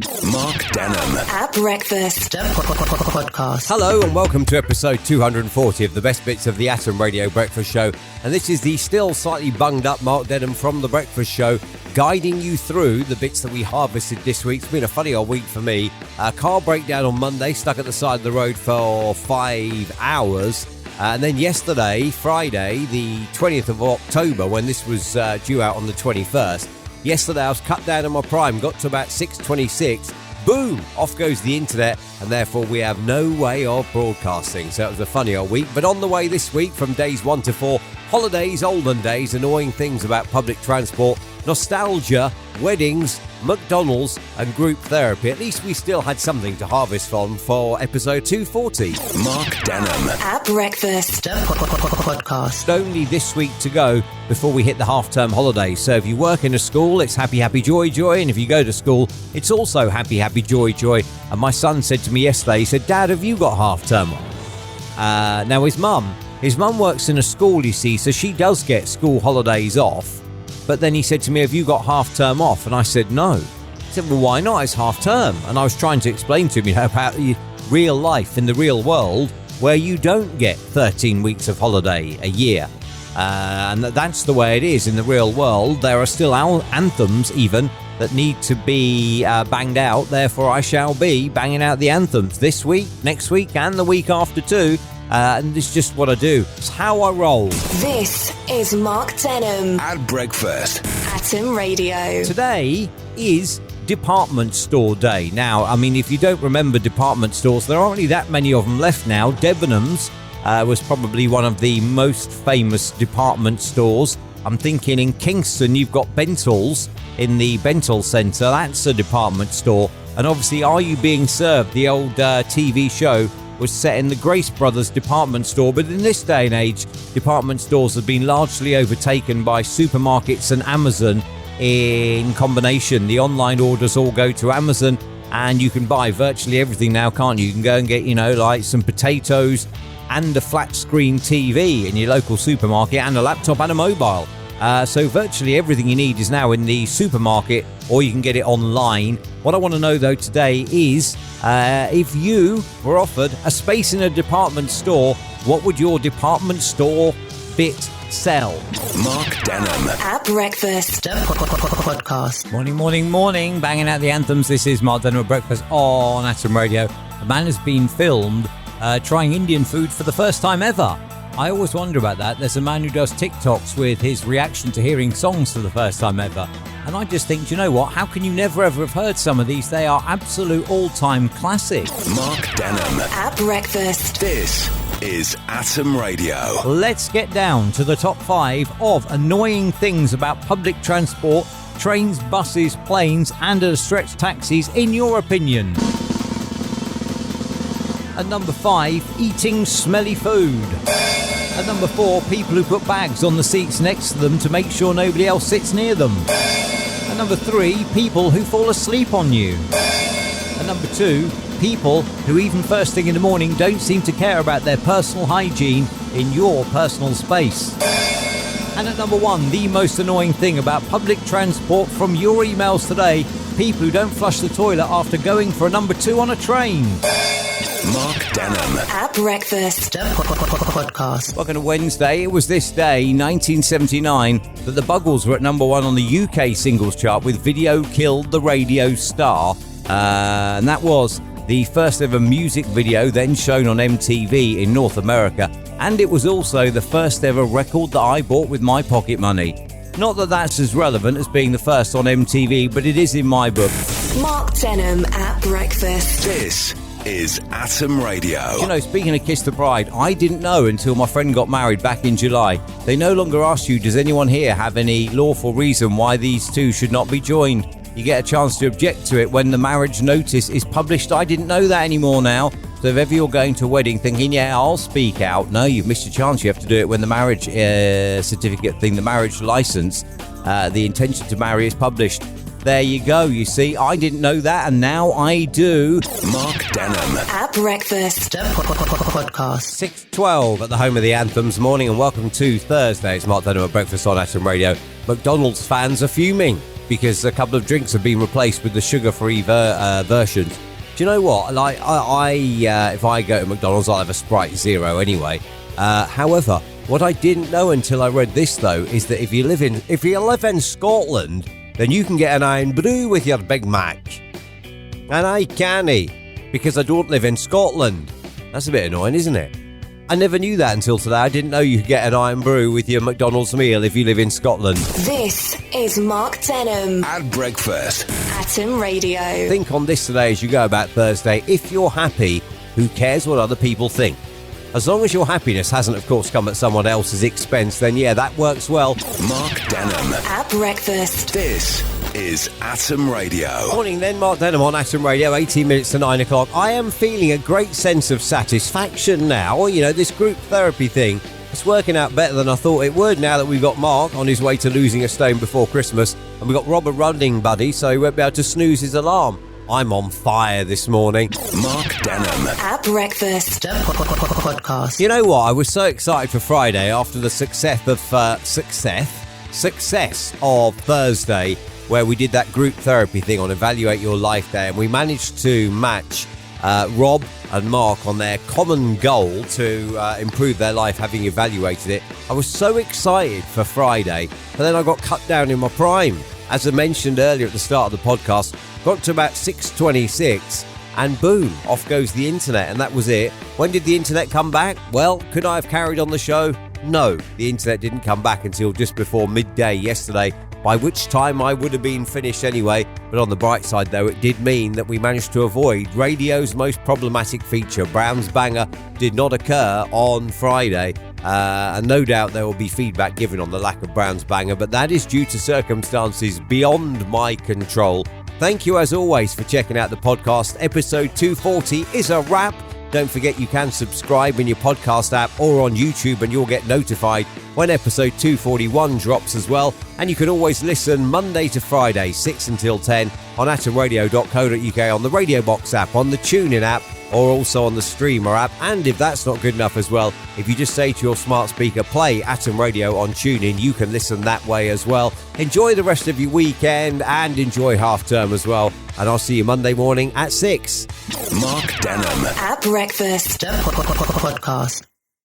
Mark Denholm at Breakfast Podcast. Hello and welcome to episode 240 of the best bits of the Atom Radio Breakfast Show. And this is the still slightly bunged up Mark Denholm from the Breakfast Show, guiding you through the bits that we harvested this week. It's been a funny old week for me. Car breakdown on Monday, stuck at the side of the road for 5 hours. And then yesterday, Friday, the 20th of October, when this was due out on the 21st, yesterday I was cut down on my prime, got to about 6:26, boom, off goes the internet, and therefore we have no way of broadcasting. So it was a funny old week. But on the way this week, from days 1 to 4, holidays, olden days, annoying things about public transport, nostalgia, weddings, McDonalds and group therapy. At least we still had something to harvest from for episode 240. Mark Denholm at Breakfast Podcast. Only this week to go before we hit the half-term holidays. So if you work in a school, it's happy, happy, joy, joy. And if you go to school, it's also happy, happy, joy, joy. And my son said to me yesterday, he said, "Dad, have you got half-term off?" Now his mum works in a school, you see, so she does get school holidays off. But then he said to me, "Have you got half-term off?" And I said, "No." He said, "Well, why not? It's half-term." And I was trying to explain to him, about real life in the real world where you don't get 13 weeks of holiday a year. And that's the way it is in the real world. There are still anthems even that need to be banged out. Therefore, I shall be banging out the anthems this week, next week, and the week after too. And it's just what I do. It's how I roll. This is Mark Denholm at Breakfast Atom Radio. Today is Department Store Day. Now, I mean, if you don't remember department stores, there aren't really that many of them left now. Debenhams was probably one of the most famous department stores. I'm thinking in Kingston, you've got Bentall's in the Bentall Centre. That's a department store. And obviously, Are You Being Served, the old TV show, was set in the Grace Brothers department store. But in this day and age, department stores have been largely overtaken by supermarkets and Amazon in combination. The online orders all go to Amazon, and you can buy virtually everything now, can't you? You can go and get, like some potatoes and a flat screen TV in your local supermarket, and a laptop and a mobile. So virtually everything you need is now in the supermarket, or you can get it online. What I want to know though today is if you were offered a space in a department store, what would your department store bit sell? Mark Denholm at Breakfast Podcast. Morning, banging out the anthems. This is Mark Denholm at Breakfast on Atom Radio. A man has been filmed trying Indian food for the first time ever. I always wonder about that. There's a man who does TikToks with his reaction to hearing songs for the first time ever. And I just think, do you know what? How can you never ever have heard some of these? They are absolute all-time classics. Mark Denholm at Breakfast. This is Atom Radio. Let's get down to the top 5 of annoying things about public transport, trains, buses, planes, and at a stretch taxis, in your opinion. At number 5, eating smelly food. At number 4, people who put bags on the seats next to them to make sure nobody else sits near them. At number 3, people who fall asleep on you. At number 2, people who even first thing in the morning don't seem to care about their personal hygiene in your personal space. And at number 1, the most annoying thing about public transport from your emails today, people who don't flush the toilet after going for a number 2 on a train. Mark Denholm at Breakfast Podcast. Welcome to Wednesday. It was this day, 1979, that the Buggles were at number 1 on the UK singles chart with Video Killed the Radio Star. And that was the first ever music video then shown on MTV in North America. And it was also the first ever record that I bought with my pocket money. Not that that's as relevant as being the first on MTV, but it is in my book. Mark Denholm at Breakfast. This is Atom Radio. You know, speaking of Kiss the Bride, I didn't know until my friend got married back in July. They no longer ask you, does anyone here have any lawful reason why these two should not be joined? You get a chance to object to it when the marriage notice is published. I didn't know that anymore now. So if ever you're going to a wedding thinking, yeah, I'll speak out. No, you've missed your chance. You have to do it when the marriage certificate thing, the marriage license, the intention to marry is published. There you go, you see. I didn't know that, and now I do. Mark Denholm at Breakfast Podcast. 6:12 at the home of the anthems. Morning and welcome to Thursday. It's Mark Denholm at Breakfast on Atom Radio. McDonald's fans are fuming. because a couple of drinks have been replaced with the sugar-free versions. Do you know what? Like, if I go to McDonald's, I'll have a Sprite Zero anyway. However, what I didn't know until I read this, though, is that if you live in Scotland, then you can get an Iron Brew with your Big Mac. And I can't, because I don't live in Scotland. That's a bit annoying, isn't it? I never knew that until today. I didn't know you could get an Iron Brew with your McDonald's meal if you live in Scotland. This is Mark Denholm At breakfast. Atom Radio. Think on this today as you go about Thursday. If you're happy, who cares what other people think? As long as your happiness hasn't, of course, come at someone else's expense, then yeah, that works well. Mark Denholm. At breakfast. This is Atom Radio. Morning then, Mark Denholm on Atom Radio, 18 minutes to 9 o'clock. I am feeling a great sense of satisfaction now. You know, this group therapy thing, it's working out better than I thought it would now that we've got Mark on his way to losing a stone before Christmas. And we've got Rob a running buddy, so he won't be able to snooze his alarm. I'm on fire this morning. Mark Denholm. At breakfast. Podcast. You know what? I was so excited for Friday after the success of Thursday, where we did that group therapy thing on Evaluate Your Life Day, and we managed to match Rob and Mark on their common goal to improve their life, having evaluated it. I was so excited for Friday, but then I got cut down in my prime. As I mentioned earlier at the start of the podcast, got to about 6:26 and boom, off goes the internet, and that was it. When did the internet come back? Well, could I have carried on the show? No, the internet didn't come back until just before midday yesterday, by which time I would have been finished anyway. But on the bright side, though, it did mean that we managed to avoid radio's most problematic feature. Brown's Banger did not occur on Friday, and no doubt there will be feedback given on the lack of Brown's Banger, but that is due to circumstances beyond my control. Thank you, as always, for checking out the podcast. Episode 240 is a wrap. Don't forget you can subscribe in your podcast app or on YouTube, and you'll get notified when episode 241 drops as well. And you can always listen Monday to Friday, 6 until 10 on atomradio.co.uk, on the Radio Box app, on the TuneIn app, or also on the Streamer app. And if that's not good enough as well, if you just say to your smart speaker, play Atom Radio on TuneIn, you can listen that way as well. Enjoy the rest of your weekend and enjoy half term as well. And I'll see you Monday morning at 6. Mark Denholm. At breakfast. Podcast.